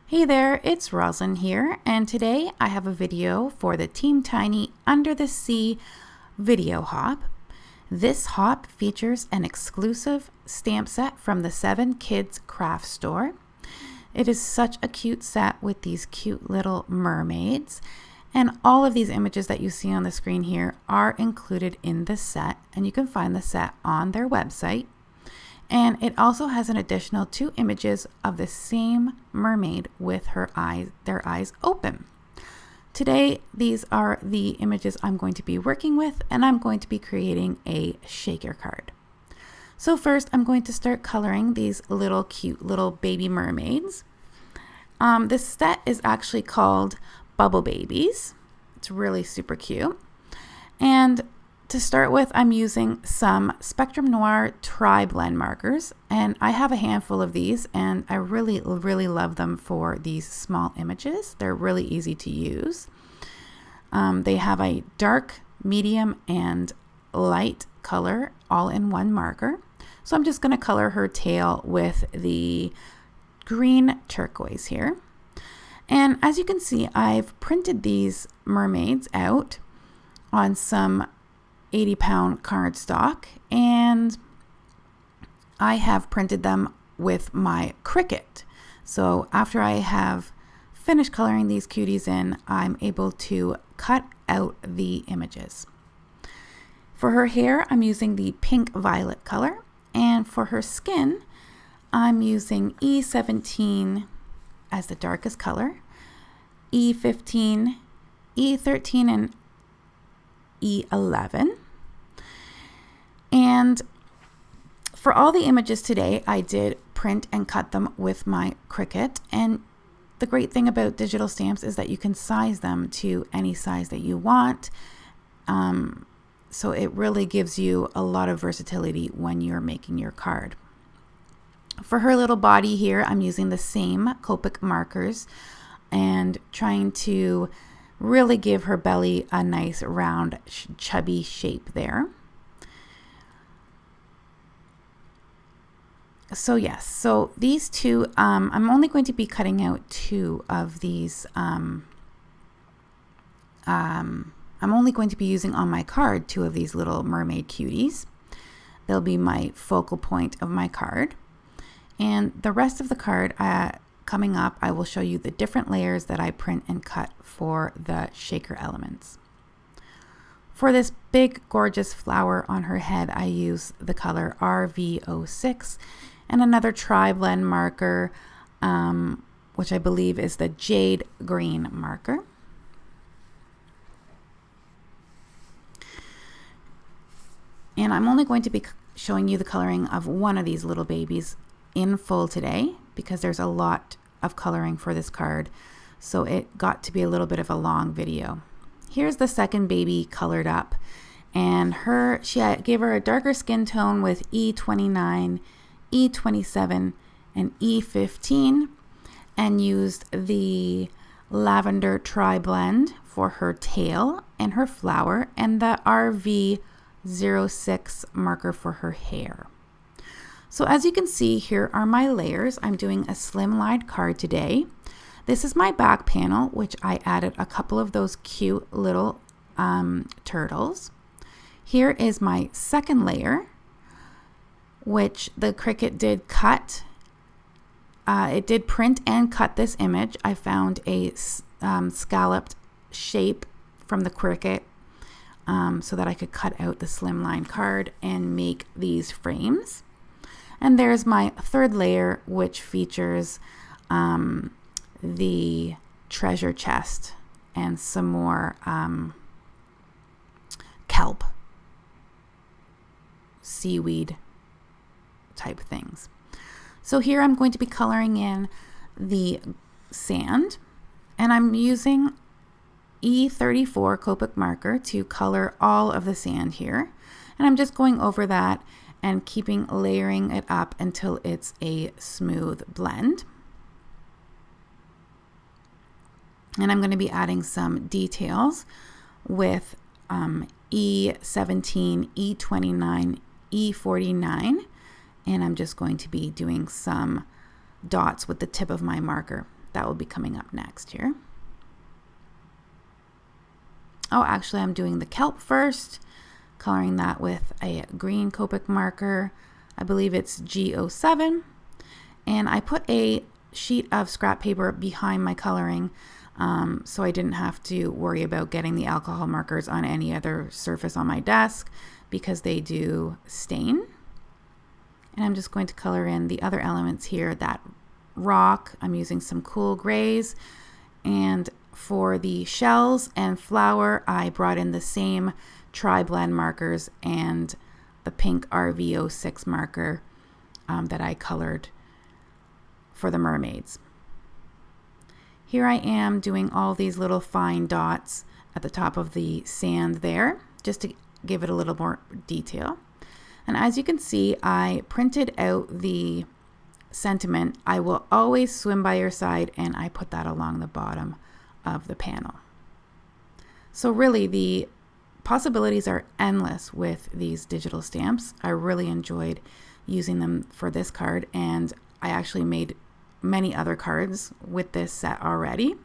Hey there, it's Roslyn here, and today I have a video for the Team Tiny Under the Sea video hop. This hop features an exclusive stamp set from the 7 Kids Craft Store. It is such a cute set with these cute little mermaids, and all of these images that you see on the screen here are included in the set, and you can find the set on their website. And it also has an additional 2 images of the same mermaid with their eyes open. Today, these are the images I'm going to be working with, and I'm going to be creating a shaker card. So first, I'm going to start coloring these little cute little baby mermaids. This set is actually called Bubble Babies. It's really super cute. And to start with, I'm using some Spectrum Noir Tri-Blend markers, and I have a handful of these, and I really love them for these small images. They're really easy to use. They have a dark, medium, and light color all in one marker. So I'm just going to color her tail with the green turquoise here. And as you can see, I've printed these mermaids out on some 80-pound cardstock, and I have printed them with my Cricut. So after I have finished coloring these cuties in, I'm able to cut out the images. For her hair, I'm using the pink violet color, and for her skin, I'm using E17 as the darkest color, E15, E13, and E11. And for all the images today, I did print and cut them with my Cricut. And the great thing about digital stamps is that you can size them to any size that you want. So it really gives you a lot of versatility when you're making your card. For her little body here, I'm using the same Copic markers and trying to really give her belly a nice round chubby shape there. So yes, so these 2, I'm only going to be cutting out 2 of these. I'm only going to be using on my card 2 of these little mermaid cuties. They'll be my focal point of my card. And the rest of the card, coming up, I will show you the different layers that I print and cut for the shaker elements. For this big gorgeous flower on her head, I use the color RV06 and another Tri-Blend marker, which I believe is the Jade Green marker. And I'm only going to be showing you the coloring of one of these little babies in full today, because there's a lot of coloring for this card, so it got to be a little bit of a long video. Here's the second baby colored up, and I gave her a darker skin tone with E29, E27, and E15, and used the lavender Tri-Blend for her tail and her flower, and the RV06 marker for her hair. So as you can see, here are my layers. I'm doing a slimline card today. This is my back panel, which I added a couple of those cute little turtles. Here is my second layer, which the Cricut did cut. It did print and cut this image. I found a scalloped shape from the Cricut so that I could cut out the slimline card and make these frames. And there's my third layer, which features the treasure chest and some more kelp, seaweed type things. So here I'm going to be coloring in the sand, and I'm using E34 Copic marker to color all of the sand here. And I'm just going over that and layering it up until it's a smooth blend. And I'm going to be adding some details with E17, E29, E49, and I'm just going to be doing some dots with the tip of my marker. that will be coming up next here. Oh, actually I'm doing the kelp first, coloring that with a green Copic marker. I believe it's G07. And I put a sheet of scrap paper behind my coloring so I didn't have to worry about getting the alcohol markers on any other surface on my desk because they do stain. And I'm just going to color in the other elements here. That rock, I'm using some cool grays, and for the shells and flower, I brought in the same tri-blend markers and the pink RV06 marker that I colored for the mermaids. Here I am doing all these little fine dots at the top of the sand there, just to give it a little more detail. And as you can see, I printed out the sentiment, "I will always swim by your side," and I put that along the bottom of the panel. So really the possibilities are endless with these digital stamps. I really enjoyed using them for this card, and I actually made many other cards with this set already.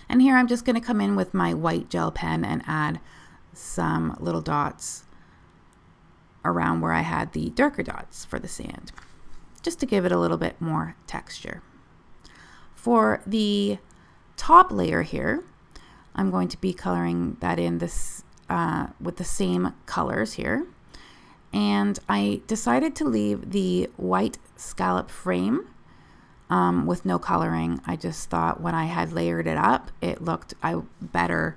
And here I'm just going to come in with my white gel pen and add some little dots around where I had the darker dots for the sand, just to give it a little bit more texture. For the top layer here, I'm going to be coloring that in this with the same colors here. And I decided to leave the white scallop frame with no coloring. I just thought when I had layered it up, it looked better.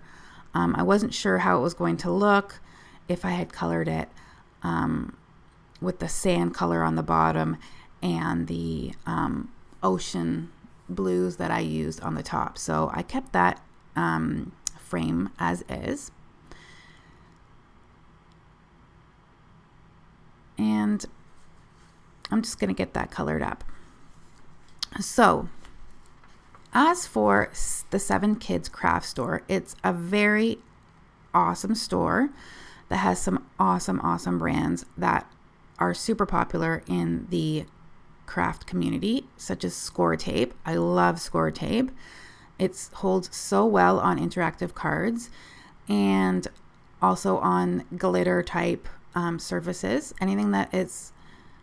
I wasn't sure how it was going to look if I had colored it with the sand color on the bottom and the ocean blues that I used on the top. So I kept that frame as is. And I'm just going to get that colored up. So as for the 7 Kids Craft Store, it's a very awesome store that has some awesome brands that are super popular in the craft community, such as score tape. I love score tape. It holds so well on interactive cards and also on glitter type surfaces, anything that is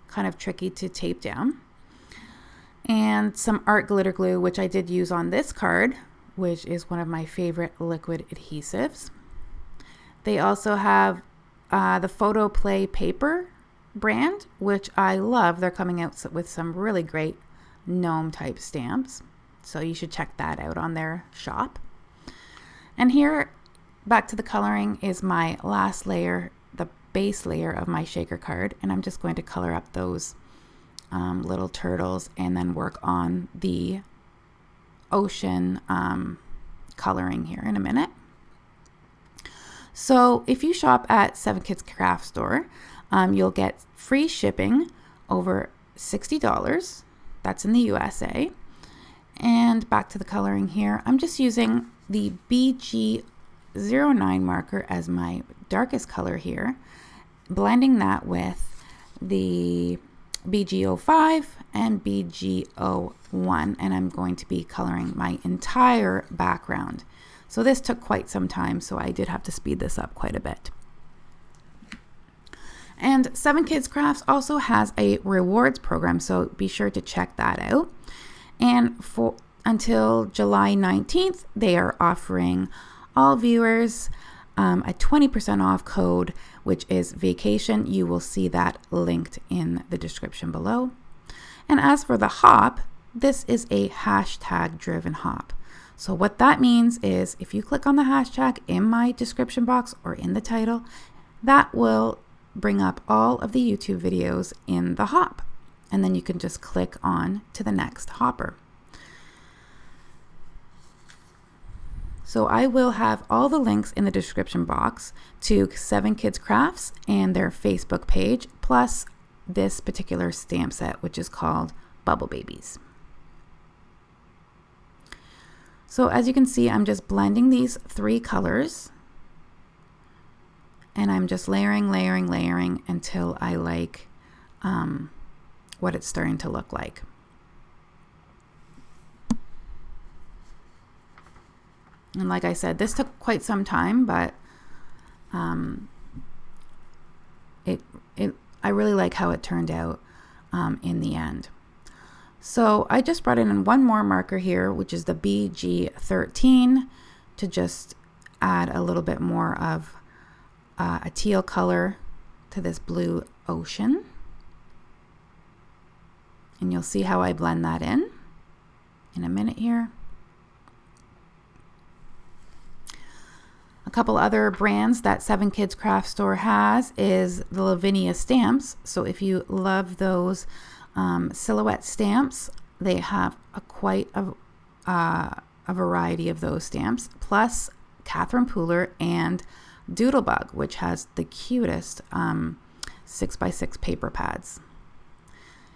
kind of tricky to tape down. And some art glitter glue, which I did use on this card, which is one of my favorite liquid adhesives. They also have the Photo Play paper brand, which I love. They're coming out with some really great gnome type stamps, so you should check that out on their shop. And here, back to the coloring, is my last layer, the base layer of my shaker card, and I'm just going to color up those little turtles and then work on the ocean coloring here in a minute. So if you shop at 7 Kids Craft Store, you'll get free shipping over $60. That's in the USA. And back to the coloring here, I'm just using the BG09 marker as my darkest color here, blending that with the BG05 and BG01, and I'm going to be coloring my entire background. So this took quite some time, so I did have to speed this up quite a bit. And 7 Kids Crafts also has a rewards program, so be sure to check that out. And for until July 19th, they are offering all viewers a 20% off code, which is vacation. You will see that linked in the description below. And as for the hop, this is a hashtag driven hop. So what that means is if you click on the hashtag in my description box or in the title, that will bring up all of the YouTube videos in the hop. And then you can just click on to the next hopper. So I will have all the links in the description box to 7 Kids Crafts and their Facebook page, plus this particular stamp set, which is called Bubble Babies. So as you can see, I'm just blending these 3 colors, and I'm just layering until I like what it's starting to look like. And like I said, this took quite some time, but I really like how it turned out in the end. So I just brought in one more marker here, which is the BG13, to just add a little bit more of a teal color to this blue ocean. And you'll see how I blend that in a minute here. A couple other brands that 7 Kids Craft Store has is the Lavinia stamps. So if you love those silhouette stamps, they have quite a variety of those stamps, plus Catherine Pooler and Doodlebug, which has the cutest 6x6 paper pads.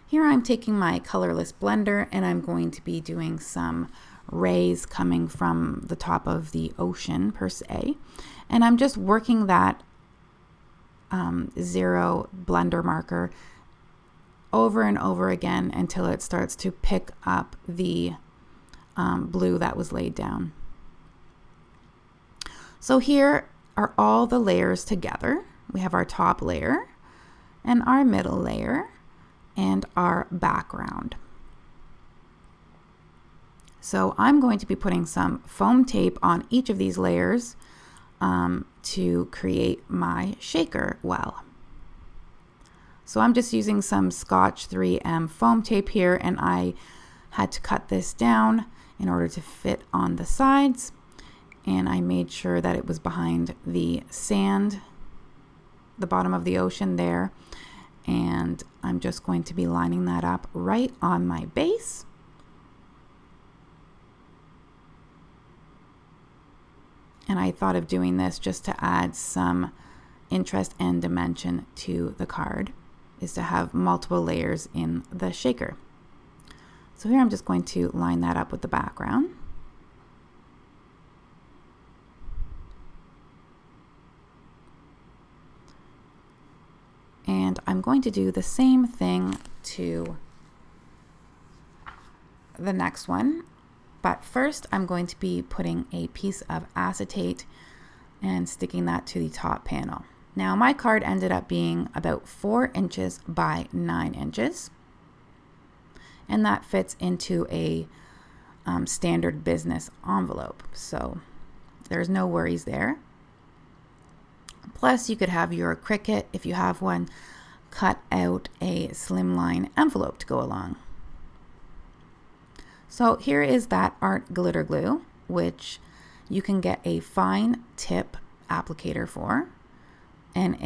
Here I'm taking my colorless blender and I'm going to be doing some rays coming from the top of the ocean per se, and I'm just working that 0 blender marker over and over again until it starts to pick up the blue that was laid down. So here are all the layers together. We have our top layer and our middle layer and our background. So I'm going to be putting some foam tape on each of these layers to create my shaker well. So I'm just using some Scotch 3M foam tape here, and I had to cut this down in order to fit on the sides, and I made sure that it was behind the sand, the bottom of the ocean there, and I'm just going to be lining that up right on my base. And I thought of doing this just to add some interest and dimension to the card, is to have multiple layers in the shaker. So here I'm just going to line that up with the background. And I'm going to do the same thing to the next one. But first I'm going to be putting a piece of acetate and sticking that to the top panel. Now my card ended up being about 4 inches by 9 inches. And that fits into a standard business envelope. So there's no worries there. Plus you could have your Cricut, if you have one, cut out a slimline envelope to go along. So here is that art glitter glue, which you can get a fine tip applicator for, and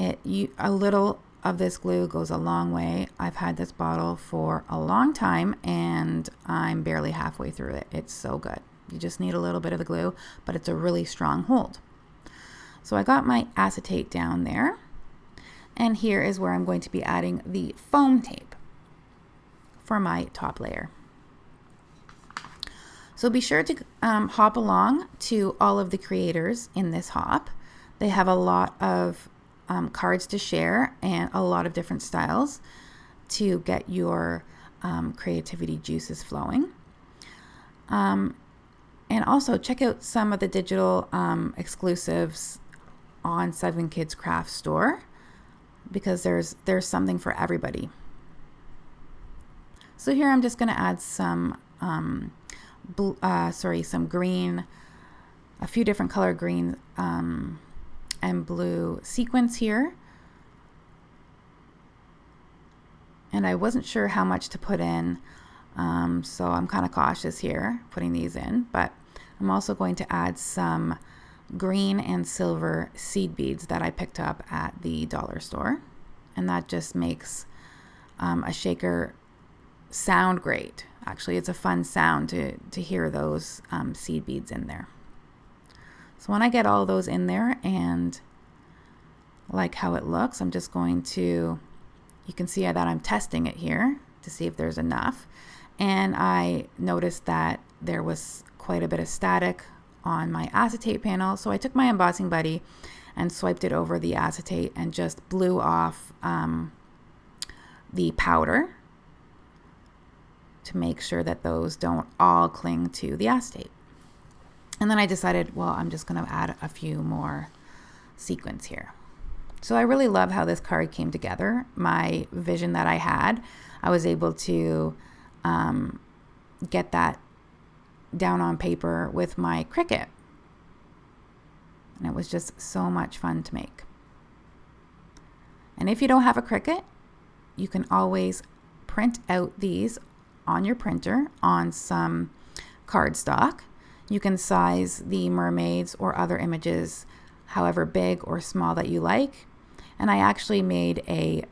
a little of this glue goes a long way. I've had this bottle for a long time and I'm barely halfway through it. It's so good. You just need a little bit of the glue, but it's a really strong hold. So I got my acetate down there, and here is where I'm going to be adding the foam tape for my top layer. So be sure to hop along to all of the creators in this hop. They have a lot of cards to share and a lot of different styles to get your creativity juices flowing. And also check out some of the digital exclusives on 7 Kids Craft Store, because there's something for everybody. So here I'm just going to add some some green, a few different color green and blue sequins here. And I wasn't sure how much to put in, so I'm kind of cautious here putting these in, but I'm also going to add some green and silver seed beads that I picked up at the dollar store, and that just makes a shaker sound great. Actually, it's a fun sound to hear those seed beads in there. So when I get all those in there and like how it looks, I'm just going to, you can see that I'm testing it here to see if there's enough, and I noticed that there was quite a bit of static on my acetate panel, so I took my embossing buddy and swiped it over the acetate and just blew off the powder to make sure that those don't all cling to the acetate. And then I decided, well, I'm just going to add a few more sequins here. So I really love how this card came together. My vision that I had, I was able to get that down on paper with my Cricut. And it was just so much fun to make. And if you don't have a Cricut, you can always print out these on your printer on some cardstock. You can size the mermaids or other images however big or small that you like. And I actually made a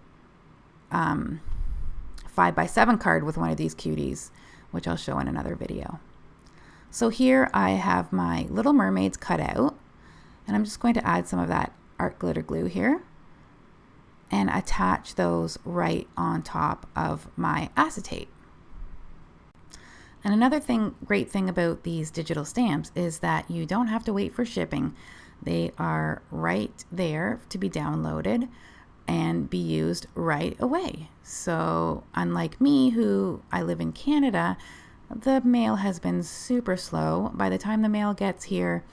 5x7 card with one of these cuties, which I'll show in another video. So here I have my little mermaids cut out, and I'm just going to add some of that art glitter glue here and attach those right on top of my acetate. And another great thing about these digital stamps is that you don't have to wait for shipping. They are right there to be downloaded and be used right away. So unlike me, who I live in Canada, the mail has been super slow. By the time the mail gets here,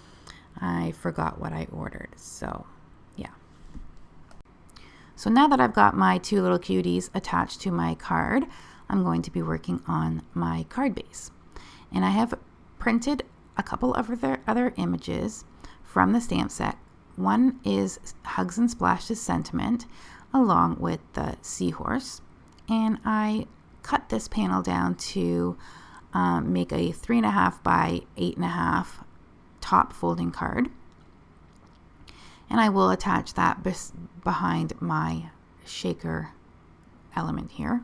I forgot what I ordered. So yeah. So now that I've got my two little cuties attached to my card, I'm going to be working on my card base. And I have printed a couple of other images from the stamp set. One is Hugs and Splashes Sentiment along with the seahorse. And I cut this panel down to make a 3.5 by 8.5 top folding card. And I will attach that behind my shaker element here.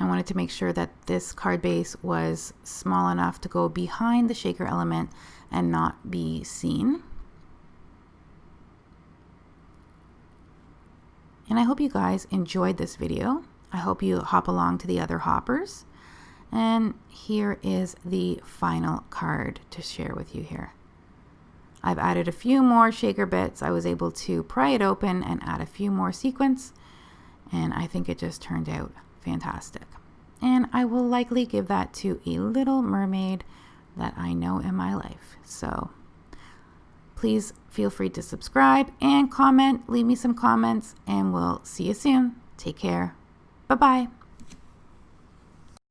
I wanted to make sure that this card base was small enough to go behind the shaker element and not be seen. And I hope you guys enjoyed this video. I hope you hop along to the other hoppers. And here is the final card to share with you here. I've added a few more shaker bits. I was able to pry it open and add a few more sequins, and I think it just turned out fantastic. And I will likely give that to a little mermaid that I know in my life. So please feel free to subscribe and comment, leave me some comments, and we'll see you soon. Take care. Bye-bye.